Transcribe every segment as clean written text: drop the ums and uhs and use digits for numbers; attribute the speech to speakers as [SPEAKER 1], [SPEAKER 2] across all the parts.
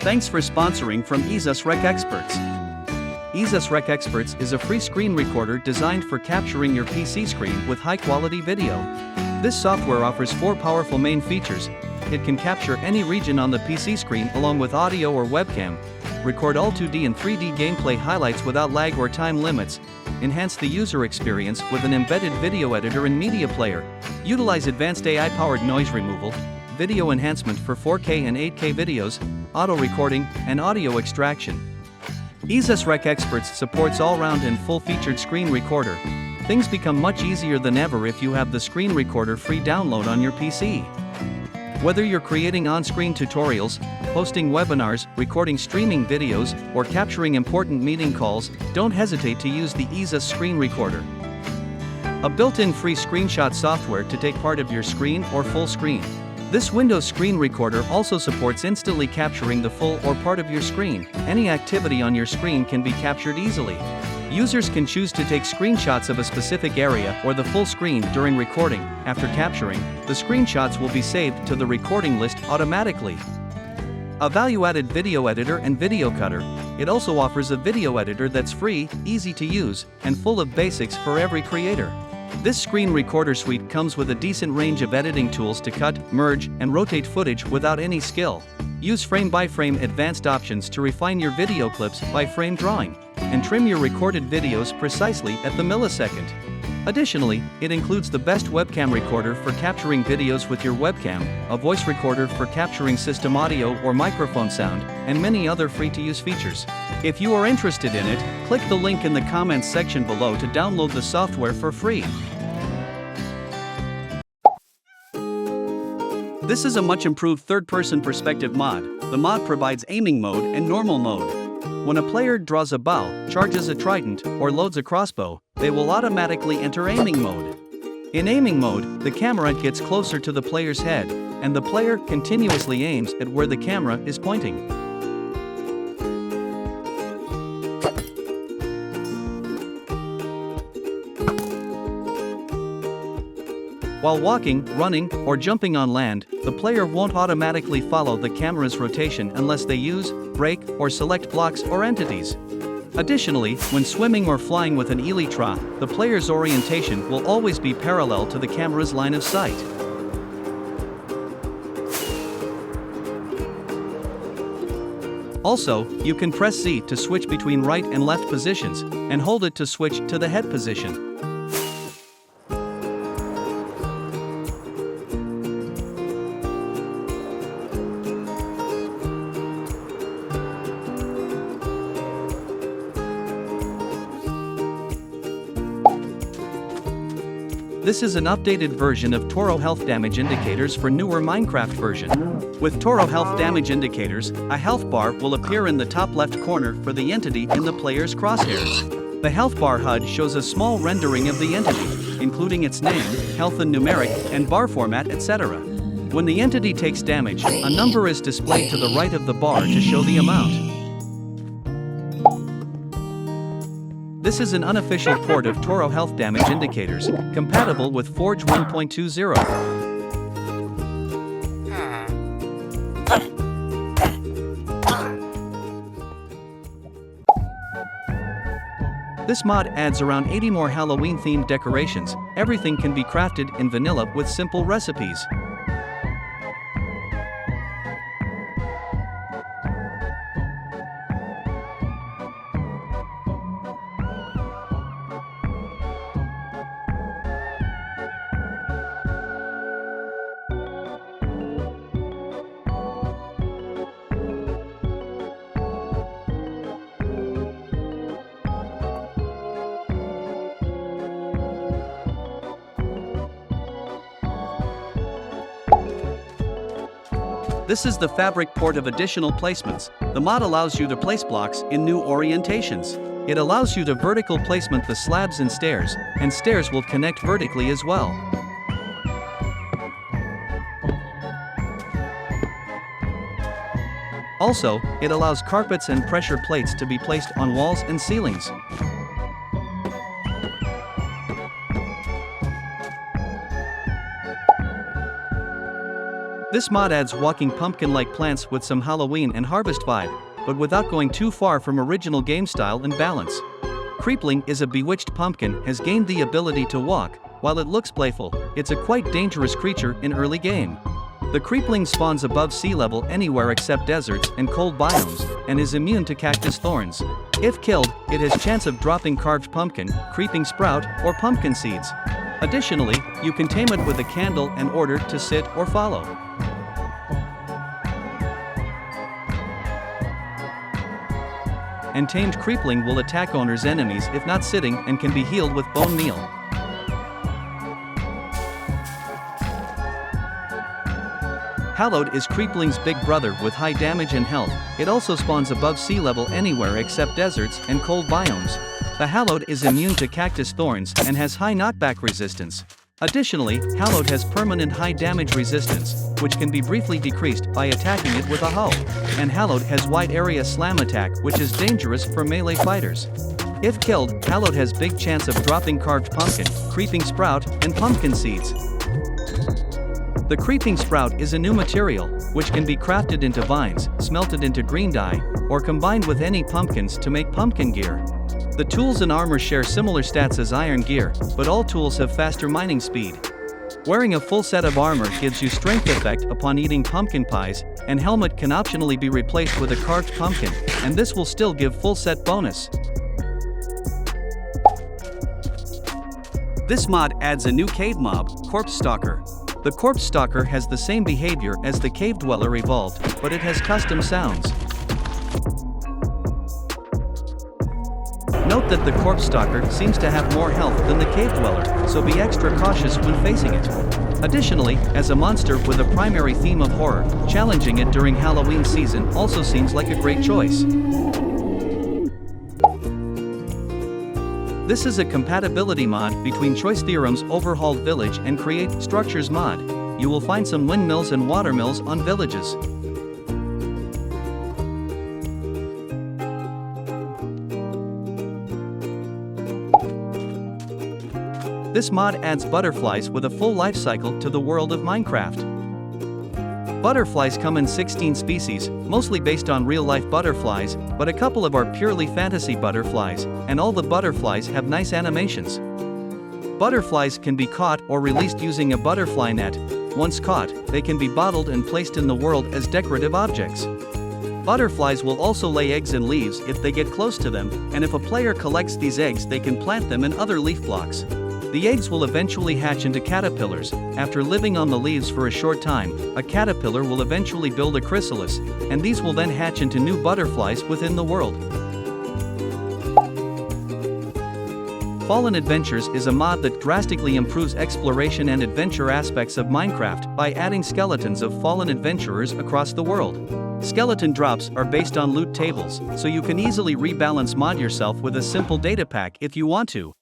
[SPEAKER 1] Thanks for sponsoring from EaseUS RecExperts. EaseUS RecExperts is a free screen recorder designed for capturing your PC screen with high-quality video. This software offers 4 powerful main features. It can capture any region on the PC screen along with audio or webcam, record all 2D and 3D gameplay highlights without lag or time limits, enhance the user experience with an embedded video editor and media player, utilize advanced AI-powered noise removal, video enhancement for 4K and 8K videos, auto recording, and audio extraction. EaseUS RecExperts supports all-round and full-featured screen recorder. Things become much easier than ever if you have the screen recorder free download on your PC. Whether you're creating on-screen tutorials, hosting webinars, recording streaming videos, or capturing important meeting calls, don't hesitate to use the EaseUS screen recorder. A built-in free screenshot software to take part of your screen or full screen. This Windows screen recorder also supports instantly capturing the full or part of your screen. Any activity on your screen can be captured easily. Users can choose to take screenshots of a specific area or the full screen during recording. After capturing, the screenshots will be saved to the recording list automatically. A value-added video editor and video cutter. It also offers a video editor that's free, easy to use, and full of basics for every creator. This screen recorder suite comes with a decent range of editing tools to cut, merge, and rotate footage without any skill. Use frame-by-frame advanced options to refine your video clips by frame drawing, and trim your recorded videos precisely at the millisecond. Additionally, it includes the best webcam recorder for capturing videos with your webcam, a voice recorder for capturing system audio or microphone sound, and many other free-to-use features. If you are interested in it, click the link in the comments section below to download the software for free. This is a much improved third-person perspective mod. The mod provides aiming mode and normal mode. When a player draws a bow, charges a trident, or loads a crossbow, they will automatically enter aiming mode. In aiming mode, the camera gets closer to the player's head, and the player continuously aims at where the camera is pointing. While walking, running, or jumping on land, the player won't automatically follow the camera's rotation unless they use, break, or select blocks or entities. Additionally, when swimming or flying with an Elytra, the player's orientation will always be parallel to the camera's line of sight. Also, you can press Z to switch between right and left positions, and hold it to switch to the head position. This is an updated version of ToroHealth damage indicators for newer Minecraft version. With ToroHealth damage indicators, a health bar will appear in the top left corner for the entity in the player's crosshairs. The health bar HUD shows a small rendering of the entity, including its name, health and numeric, and bar format, etc. When the entity takes damage, a number is displayed to the right of the bar to show the amount. This is an unofficial port of ToroHealth damage indicators, compatible with Forge 1.20. This mod adds around 80 more Halloween-themed decorations. Everything can be crafted in vanilla with simple recipes. This is the fabric port of additional placements. The mod allows you to place blocks in new orientations. It allows you to vertical placement the slabs and stairs will connect vertically as well. Also, it allows carpets and pressure plates to be placed on walls and ceilings. This mod adds walking pumpkin-like plants with some Halloween and harvest vibe, but without going too far from original game style and balance. Creepling is a bewitched pumpkin, has gained the ability to walk. While it looks playful, it's a quite dangerous creature in early game. The creepling spawns above sea level anywhere except deserts and cold biomes, and is immune to cactus thorns. If killed, it has chance of dropping carved pumpkin, creeping sprout, or pumpkin seeds. Additionally, you can tame it with a candle and order to sit or follow. And tamed creepling will attack owner's enemies if not sitting and can be healed with bone meal. Hallowed is creepling's big brother with high damage and health. It also spawns above sea level anywhere except deserts and cold biomes. The Hallowed is immune to cactus thorns and has high knockback resistance. Additionally, Hallowed has permanent high damage resistance, which can be briefly decreased by attacking it with a hoe. And Hallowed has wide area slam attack, which is dangerous for melee fighters. If killed, Hallowed has big chance of dropping carved pumpkin, creeping sprout, and pumpkin seeds. The creeping sprout is a new material, which can be crafted into vines, smelted into green dye, or combined with any pumpkins to make pumpkin gear. The tools and armor share similar stats as iron gear, but all tools have faster mining speed. Wearing a full set of armor gives you strength effect upon eating pumpkin pies, and helmet can optionally be replaced with a carved pumpkin, and this will still give full set bonus. This mod adds a new cave mob, Corpse Stalker. The Corpse Stalker has the same behavior as the Cave Dweller evolved, but it has custom sounds. Note that the Corpse Stalker seems to have more health than the Cave Dweller, so be extra cautious when facing it. Additionally, as a monster with a primary theme of horror, challenging it during Halloween season also seems like a great choice. This is a compatibility mod between Choice Theorem's Overhauled Village and Create Structures mod. You will find some windmills and watermills on villages. This mod adds butterflies with a full life cycle to the world of Minecraft. Butterflies come in 16 species, mostly based on real-life butterflies, but a couple of are purely fantasy butterflies, and all the butterflies have nice animations. Butterflies can be caught or released using a butterfly net. Once caught, they can be bottled and placed in the world as decorative objects. Butterflies will also lay eggs in leaves if they get close to them, and if a player collects these eggs they can plant them in other leaf blocks. The eggs will eventually hatch into caterpillars. After living on the leaves for a short time, a caterpillar will eventually build a chrysalis, and these will then hatch into new butterflies within the world. Fallen Adventures is a mod that drastically improves exploration and adventure aspects of Minecraft by adding skeletons of fallen adventurers across the world. Skeleton drops are based on loot tables, so you can easily rebalance mod yourself with a simple data pack if you want to.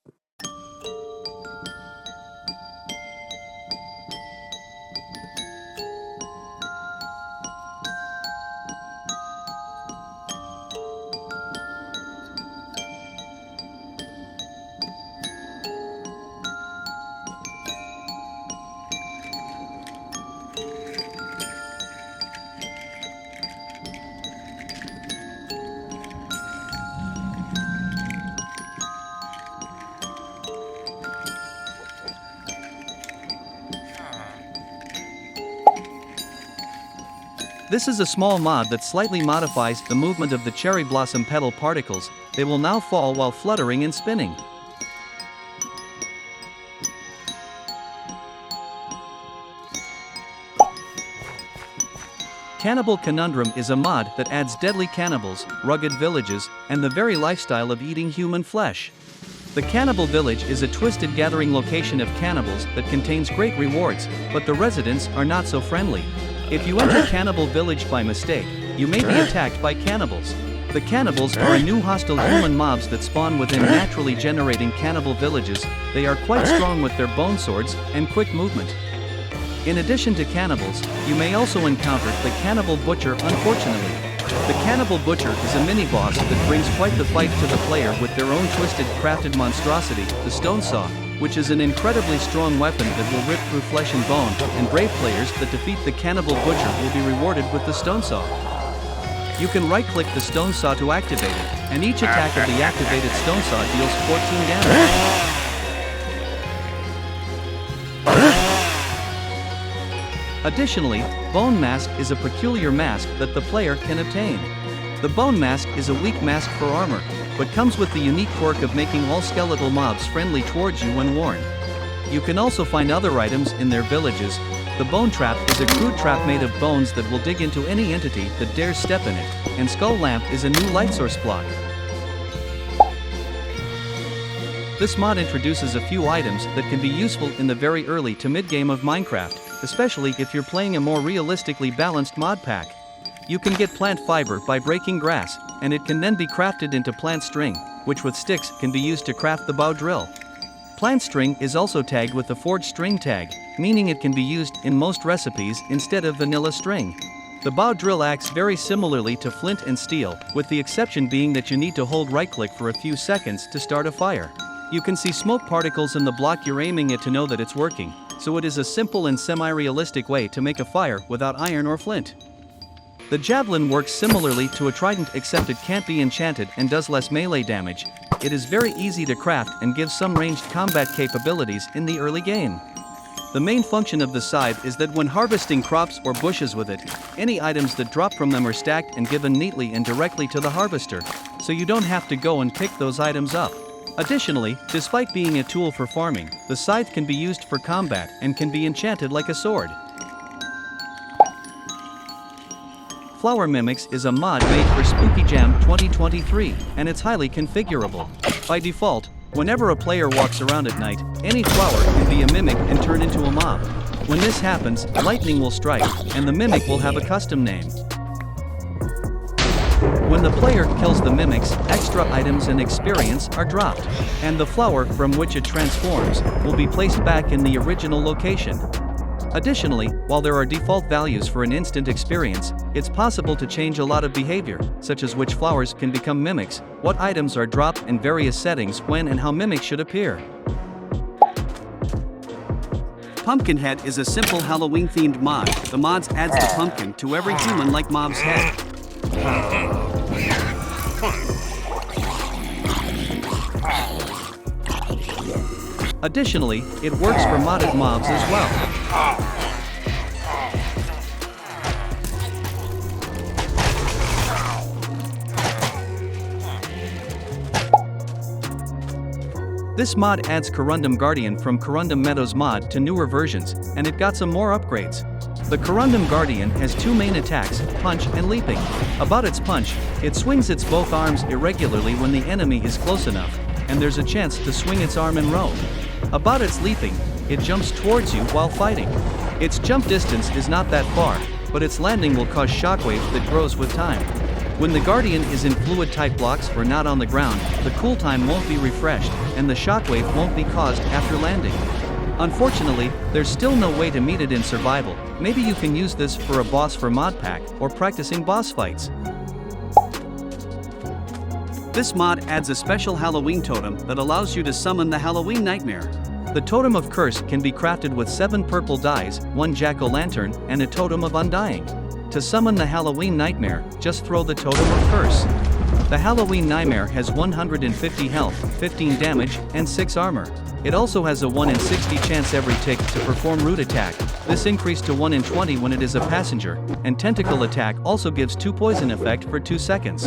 [SPEAKER 1] This is a small mod that slightly modifies the movement of the cherry blossom petal particles. They will now fall while fluttering and spinning. Cannibal Conundrum is a mod that adds deadly cannibals, rugged villages, and the very lifestyle of eating human flesh. The Cannibal Village is a twisted gathering location of cannibals that contains great rewards, but the residents are not so friendly. If you enter Cannibal Village by mistake, you may be attacked by cannibals. The cannibals are a new hostile human mobs that spawn within naturally generating cannibal villages. They are quite strong with their bone swords and quick movement. In addition to cannibals, you may also encounter the Cannibal Butcher. Unfortunately, The Cannibal Butcher is a mini-boss that brings quite the fight to the player with their own twisted crafted monstrosity, the Stone Saw, which is an incredibly strong weapon that will rip through flesh and bone, and brave players that defeat the Cannibal Butcher will be rewarded with the Stone Saw. You can right-click the Stone Saw to activate it, and each attack of the activated Stone Saw deals 14 damage. Additionally, Bone Mask is a peculiar mask that the player can obtain. The Bone Mask is a weak mask for armor, but comes with the unique quirk of making all skeletal mobs friendly towards you when worn. You can also find other items in their villages. The Bone Trap is a crude trap made of bones that will dig into any entity that dares step in it, and Skull Lamp is a new light source block. This mod introduces a few items that can be useful in the very early to mid-game of Minecraft, especially if you're playing a more realistically balanced mod pack. You can get plant fiber by breaking grass, and it can then be crafted into plant string, which with sticks can be used to craft the bow drill. Plant string is also tagged with the forged string tag, meaning it can be used in most recipes instead of vanilla string. The bow drill acts very similarly to flint and steel, with the exception being that you need to hold right-click for a few seconds to start a fire. You can see smoke particles in the block you're aiming at to know that it's working, so it is a simple and semi-realistic way to make a fire without iron or flint. The javelin works similarly to a trident except it can't be enchanted and does less melee damage. It is very easy to craft and gives some ranged combat capabilities in the early game. The main function of the scythe is that when harvesting crops or bushes with it, any items that drop from them are stacked and given neatly and directly to the harvester, so you don't have to go and pick those items up. Additionally, despite being a tool for farming, the scythe can be used for combat and can be enchanted like a sword. Flower Mimics is a mod made for Spooky Jam 2023, and it's highly configurable. By default, whenever a player walks around at night, any flower can be a mimic and turn into a mob. When this happens, lightning will strike, and the mimic will have a custom name. When the player kills the mimics, extra items and experience are dropped, and the flower from which it transforms will be placed back in the original location. Additionally, while there are default values for an instant experience, it's possible to change a lot of behavior, such as which flowers can become mimics, what items are dropped in various settings when and how mimics should appear. PumpkinHead is a simple Halloween-themed mod. The mod adds the pumpkin to every human-like mob's head. Additionally, it works for modded mobs as well. This mod adds Corundum Guardian from Corundum Meadows mod to newer versions, and it got some more upgrades. The Corundum Guardian has two main attacks, punch and leaping. About its punch, it swings its both arms irregularly when the enemy is close enough, and there's a chance to swing its arm in row. About its leaping, it jumps towards you while fighting. Its jump distance is not that far, but its landing will cause shockwave that grows with time. When the Guardian is in fluid-type blocks or not on the ground, the cooltime won't be refreshed, and the shockwave won't be caused after landing. Unfortunately, there's still no way to meet it in survival. Maybe you can use this for a boss for mod pack, or practicing boss fights. This mod adds a special Halloween totem that allows you to summon the Halloween Nightmare. The Totem of Curse can be crafted with 7 purple dyes, 1 jack-o'-lantern, and a Totem of Undying. To summon the Halloween Nightmare, just throw the Totem of Curse. The Halloween Nightmare has 150 health, 15 damage, and 6 armor. It also has a 1 in 60 chance every tick to perform root attack. This increased to 1 in 20 when it is a passenger, and tentacle attack also gives 2 poison effect for 2 seconds.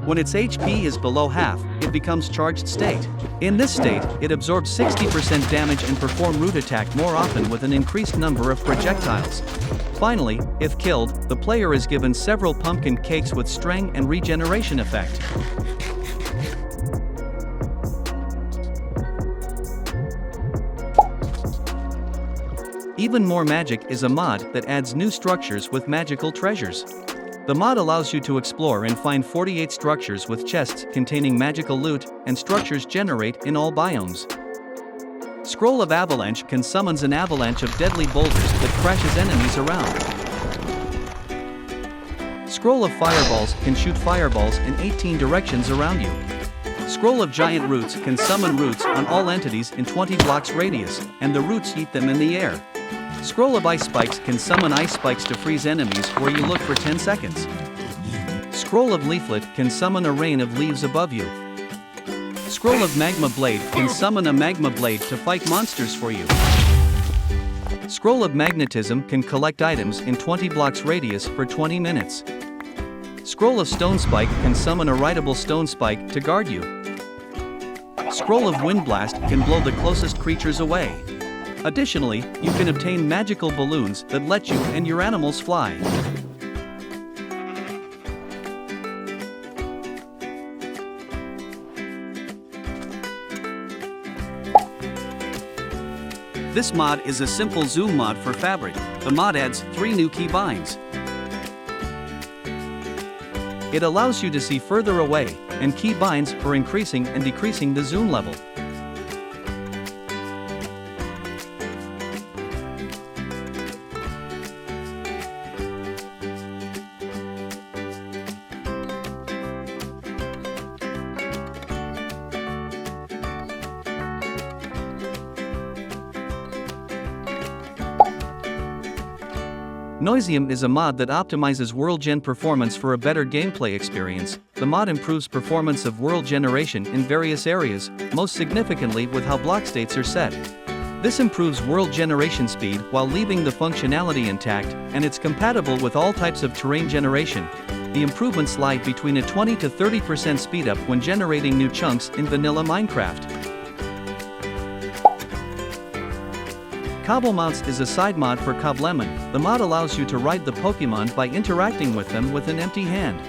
[SPEAKER 1] When its HP is below half, it becomes charged state. In this state, it absorbs 60% damage and perform root attack more often with an increased number of projectiles. Finally, if killed, the player is given several pumpkin cakes with strength and regeneration effect. Even More Magic is a mod that adds new structures with magical treasures. The mod allows you to explore and find 48 structures with chests containing magical loot, and structures generate in all biomes. Scroll of Avalanche can summon an avalanche of deadly boulders that crashes enemies around. Scroll of Fireballs can shoot fireballs in 18 directions around you. Scroll of Giant Roots can summon roots on all entities in 20 blocks radius, and the roots eat them in the air. Scroll of Ice Spikes can summon ice spikes to freeze enemies where you look for 10 seconds. Scroll of Leaflet can summon a rain of leaves above you. Scroll of Magma Blade can summon a magma blade to fight monsters for you. Scroll of Magnetism can collect items in 20 blocks radius for 20 minutes. Scroll of Stone Spike can summon a rideable stone spike to guard you. Scroll of Wind Blast can blow the closest creatures away. Additionally, you can obtain magical balloons that let you and your animals fly. This mod is a simple zoom mod for Fabric. The mod adds 3 new keybinds. It allows you to see further away, and keybinds for increasing and decreasing the zoom level. Noisium is a mod that optimizes world gen performance for a better gameplay experience. The mod improves performance of world generation in various areas, most significantly with how block states are set. This improves world generation speed while leaving the functionality intact, and it's compatible with all types of terrain generation. The improvements lie between a 20 to 30% speedup when generating new chunks in vanilla Minecraft. Cobblemounts is a side mod for Cobblemounts. The mod allows you to ride the Pokemon by interacting with them with an empty hand.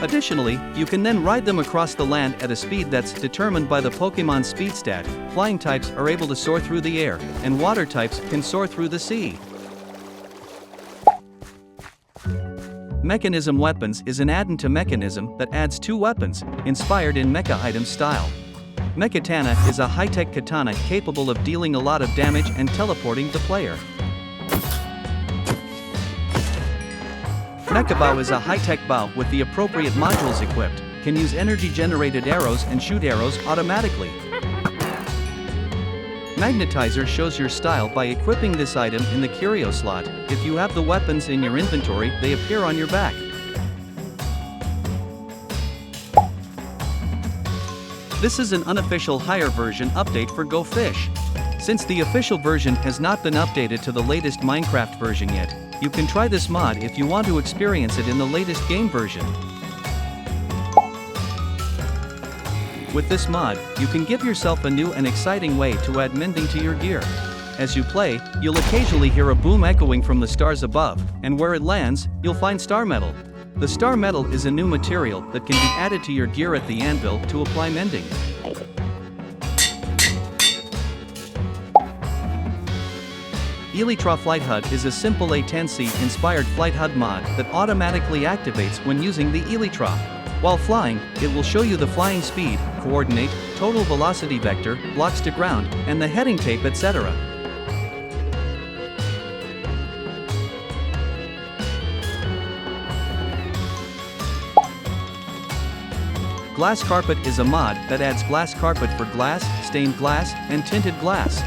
[SPEAKER 1] Additionally, you can then ride them across the land at a speed that's determined by the Pokemon's speed stat. Flying types are able to soar through the air, and water types can soar through the sea. Mekanism Weapons is an add-on to Mekanism that adds 2 weapons, inspired in mecha item style. Mekatana is a high-tech katana capable of dealing a lot of damage and teleporting the player. Mekabow is a high-tech bow with the appropriate modules equipped, can use energy-generated arrows and shoot arrows automatically. Magnetizer shows your style by equipping this item in the curio slot. If you have the weapons in your inventory, they appear on your back. This is an unofficial higher version update for Go Fish. Since the official version has not been updated to the latest Minecraft version yet, you can try this mod if you want to experience it in the latest game version. With this mod, you can give yourself a new and exciting way to add mending to your gear. As you play, you'll occasionally hear a boom echoing from the stars above, and where it lands, you'll find star metal. The star metal is a new material that can be added to your gear at the anvil to apply mending. Elytra Flight HUD is a simple A10C inspired flight HUD mod that automatically activates when using the Elytra. While flying, it will show you the flying speed, coordinate, total velocity vector, blocks to ground, and the heading tape, etc. Glass Carpet is a mod that adds glass carpet for glass, stained glass, and tinted glass.